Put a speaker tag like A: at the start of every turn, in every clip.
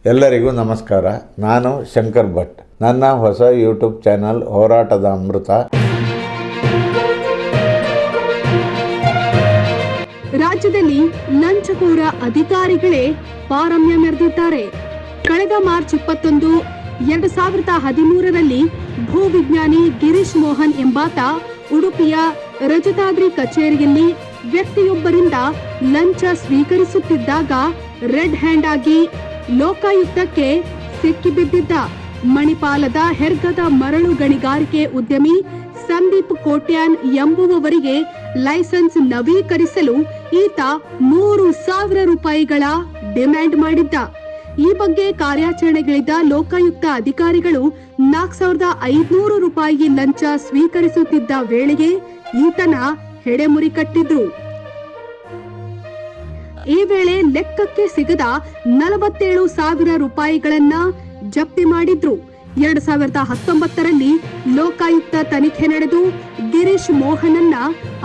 A: ಎಲ್ಲರಿಗೂ ನಮಸ್ಕಾರ. ನಾನು ಶಂಕರ್ ಭಟ್. ನನ್ನ ಹೊಸ ಯೂಟ್ಯೂಬ್ ಚಾನಲ್ ಹೋರಾಟದ ಅಮೃತ.
B: ರಾಜ್ಯದಲ್ಲಿ ಲಂಚಕೋರ ಅಧಿಕಾರಿಗಳೇ ಪಾರಮ್ಯ ಮೆರೆದಿದ್ದಾರೆ. ಕಳೆದ ಮಾರ್ಚ್ 21, 2013ರಲ್ಲಿ ಭೂವಿಜ್ಞಾನಿ ಗಿರೀಶ್ ಮೋಹನ್ ಎಂಬಾತ ಉಡುಪಿಯ ರಜತಾದ್ರಿ ಕಚೇರಿಯಲ್ಲಿ ವ್ಯಕ್ತಿಯೊಬ್ಬರಿಂದ ಲಂಚ ಸ್ವೀಕರಿಸುತ್ತಿದ್ದಾಗ ರೆಡ್ ಹ್ಯಾಂಡ್ ಆಗಿ ಲೋಕಾಯುಕ್ತಕ್ಕೆ ಸಿಕ್ಕಿಬಿದ್ದಿದ್ದ. ಮಣಿಪಾಲದ ಹೆರ್ಗದ ಮರಳು ಗಣಿಗಾರಿಕೆ ಉದ್ಯಮಿ ಸಂದೀಪ್ ಕೋಟ್ಯಾನ್ ಎಂಬುವವರಿಗೆ ಲೈಸೆನ್ಸ್ ನವೀಕರಿಸಲು ಈತ 3,000 ರೂಪಾಯಿಗಳ ಡಿಮ್ಯಾಂಡ್ ಮಾಡಿದ್ದ. ಈ ಬಗ್ಗೆ ಕಾರ್ಯಾಚರಣೆಗಿಳಿದ ಲೋಕಾಯುಕ್ತ ಅಧಿಕಾರಿಗಳು 4,500 ರೂಪಾಯಿ ಲಂಚ ಸ್ವೀಕರಿಸುತ್ತಿದ್ದ ವೇಳೆಗೆ ಈತನ ಹೆಡೆಮುರಿ ಕಟ್ಟಿದ್ರು. ಈ ವೇಳೆ ಲೆಕ್ಕಕ್ಕೆ ಸಿಗದ 47,000 ರೂಪಾಯಿಗಳನ್ನ ಜಪ್ತಿ ಮಾಡಿದ್ರು. 2019ರಲ್ಲಿ ಲೋಕಾಯುಕ್ತ ತನಿಖೆ ನಡೆದು ಗಿರೀಶ್ ಮೋಹನನ್ನ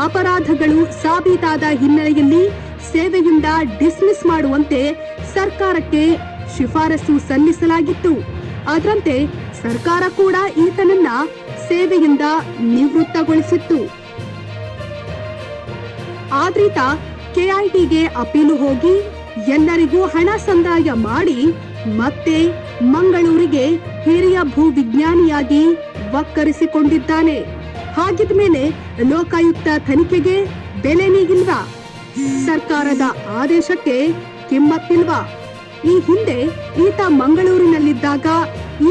B: ಅಪರಾಧಗಳು ಸಾಬೀತಾದ ಹಿನ್ನೆಲೆಯಲ್ಲಿ ಸೇವೆಯಿಂದ ಡಿಸ್ಮಿಸ್ ಮಾಡುವಂತೆ ಸರ್ಕಾರಕ್ಕೆ ಶಿಫಾರಸು ಸಲ್ಲಿಸಲಾಗಿತ್ತು. ಅದರಂತೆ ಸರ್ಕಾರ ಕೂಡ ಈತನನ್ನ ಸೇವೆಯಿಂದ ನಿವೃತ್ತಗೊಳಿಸಿತ್ತು. ಆದ್ರೀತ ಕೆಐಟಿಗೆ ಅಪೀಲು ಹೋಗಿ ಎಲ್ಲರಿಗೂ ಹಣ ಸಂದಾಯ ಮಾಡಿ ಮತ್ತೆ ಮಂಗಳೂರಿಗೆ ಹಿರಿಯ ಭೂವಿಜ್ಞಾನಿಯಾಗಿ ವಕ್ಕರಿಸಿಕೊಂಡಿದ್ದಾನೆ. ಹಾಗಿದ್ಮೇಲೆ ಲೋಕಾಯುಕ್ತ ತನಿಖೆಗೆ ಬೆಲೆ ನೀಗಿಲ್ವಾ? ಸರ್ಕಾರದ ಆದೇಶಕ್ಕೆ ಕಿಮ್ಮತ್ತಿಲ್ವಾ? ಈ ಹಿಂದೆ ಈತ ಮಂಗಳೂರಿನಲ್ಲಿದ್ದಾಗ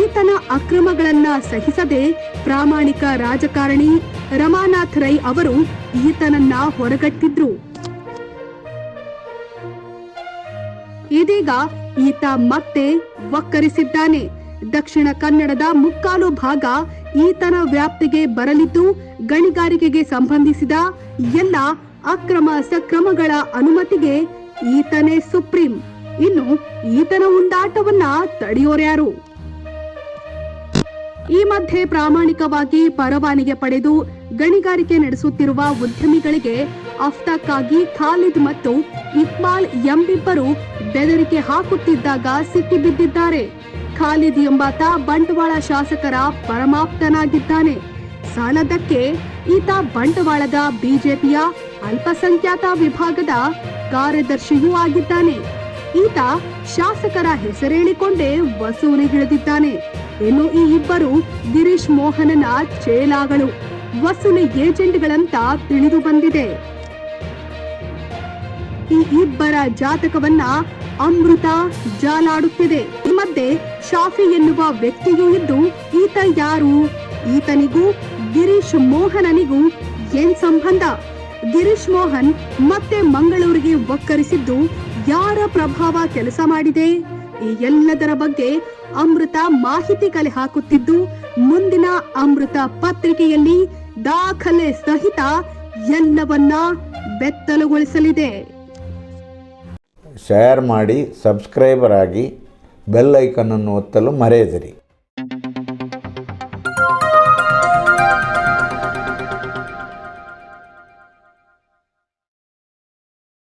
B: ಈತನ ಅಕ್ರಮಗಳನ್ನ ಸಹಿಸದೆ ಪ್ರಾಮಾಣಿಕ ರಾಜಕಾರಣಿ ರಮಾನಾಥ್ ರೈ ಅವರು ಈತನನ್ನ ಹೊರಗಟ್ಟಿದ್ರು. ಇದೀಗ ಈತ ಮತ್ತೆ ವಕ್ಕರಿಸಿದ್ದಾನೆ. ದಕ್ಷಿಣ ಕನ್ನಡದ ಮುಕ್ಕಾಲು ಭಾಗ ಈತನ ವ್ಯಾಪ್ತಿಗೆ ಬರಲಿದ್ದು, ಗಣಿಗಾರಿಕೆಗೆ ಸಂಬಂಧಿಸಿದ ಎಲ್ಲ ಅಕ್ರಮ ಸಕ್ರಮಗಳ ಅನುಮತಿಗೆ ಈತನೇ ಸುಪ್ರೀಂ. ಇನ್ನು ಈತನ ಉಂಡಾಟವನ್ನ ತಡೆಯೋರ್ಯಾರು? ಈ ಮಧ್ಯೆ ಪ್ರಾಮಾಣಿಕವಾಗಿ ಪರವಾನಗಿ ಪಡೆದು ಗಣಿಗಾರಿಕೆ ನಡೆಸುತ್ತಿರುವ ಉದ್ಯಮಿಗಳಿಗೆ ಅಫ್ತಾಕ್ಕಾಗಿ ಖಾಲಿದ್ ಮತ್ತು ಇಕ್ಬಾಲ್ ಎಂಬಿಬ್ಬರು ಬೆದರಿಕೆ ಹಾಕುತ್ತಿದ್ದಾಗ ಸಿಕ್ಕಿಬಿದ್ದಿದ್ದಾರೆ. ಖಾಲಿದ್ ಎಂಬಾತ ಬಂಟ್ವಾಳ ಶಾಸಕರ ಪರಮಾಪ್ತನಾಗಿದ್ದಾನೆ. ಸಾಲದಕ್ಕೆ ಈತ ಬಂಟ್ವಾಳದ ಬಿಜೆಪಿಯ ಅಲ್ಪಸಂಖ್ಯಾತ ವಿಭಾಗದ ಕಾರ್ಯದರ್ಶಿಯೂ ಆಗಿದ್ದಾನೆ. ಈತ ಶಾಸಕರ ಹೆಸರೇಳಿಕೊಂಡೇ ವಸೂಲಿಗಿಳಿದಿದ್ದಾನೆ. ಇನ್ನು ಈ ಇಬ್ಬರು ಗಿರೀಶ್ ಮೋಹನನ ಚೇಲಾಗಳು, ವಸೂಲಿ ಏಜೆಂಟ್ಗಳಂತ ತಿಳಿದು ಬಂದಿದೆ. ಈ ಇಬ್ಬರ ಜಾತಕವನ್ನ ಅಮೃತ ಜಾಲಾಡುತ್ತಿದೆ. ಈ ಮಧ್ಯೆ ಶಾಫಿ ಎನ್ನುವ ವ್ಯಕ್ತಿಯೂ ಇದ್ದು, ಈತ ಯಾರು? ಈತನಿಗೂ ಗಿರೀಶ್ ಮೋಹನನಿಗೂ ಏನ್ ಸಂಬಂಧ? ಗಿರೀಶ್ ಮೋಹನ್ ಮತ್ತೆ ಮಂಗಳೂರಿಗೆ ವಕ್ಕರಿಸಿದ್ದು ಯಾರ ಪ್ರಭಾವ ಕೆಲಸ ಮಾಡಿದೆ? ಈ ಎಲ್ಲದರ ಬಗ್ಗೆ ಅಮೃತ ಮಾಹಿತಿ ಕಲೆ ಹಾಕುತ್ತಿದ್ದು, ಮುಂದಿನ ಅಮೃತ ಪತ್ರಿಕೆಯಲ್ಲಿ ದಾಖಲೆ ಸಹಿತ ಎಲ್ಲವನ್ನ ಬೆತ್ತಲುಗೊಳಿಸಲಿದೆ.
A: ಶೇರ್ ಮಾಡಿ, ಸಬ್ಸ್ಕ್ರೈಬರ್ ಆಗಿ, ಬೆಲ್ ಐಕನ್ ಅನ್ನು ಒತ್ತಲು ಮರೆಯದಿರಿ.